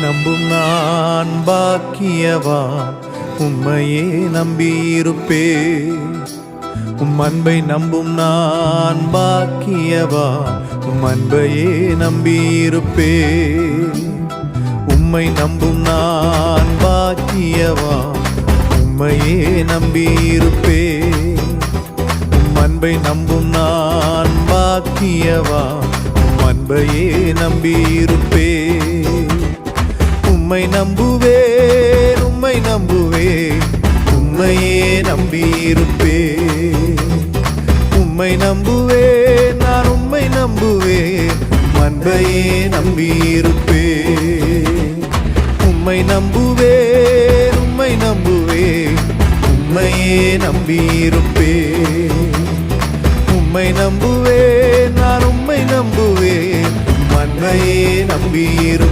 நம்பும் நான் பாக்கியவான், உம்மையே நம்பியிருப்பேன். உம் அன்பை நம்பும் நான் பாக்கியவான், உம் அன்பையே நம்பியிருப்பேன். உம்மை நம்பும் நான் பாக்கியவான், உம்மையே நம்பியிருப்பேன். உம் அன்பை நம்பும் நான் பாக்கியவான், உம் அன்பையே நம்பியிருப்பேன். உம்மை நம்புவேன், உம்மை நம்புவேன், உம்மையே நம்பியிருப்பேன். உம்மை நம்புவேன், நான் உம்மை நம்புவேன், அன்பையே நம்பியிருப்பேன். உம்மை நம்புவேன், உம்மை நம்புவேன், உம்மையே நம்பியிருப்பேன். உம்மை நம்புவேன், நான் உம்மை நம்புவேன், அன்பையே நம்பியிருப்பேன்.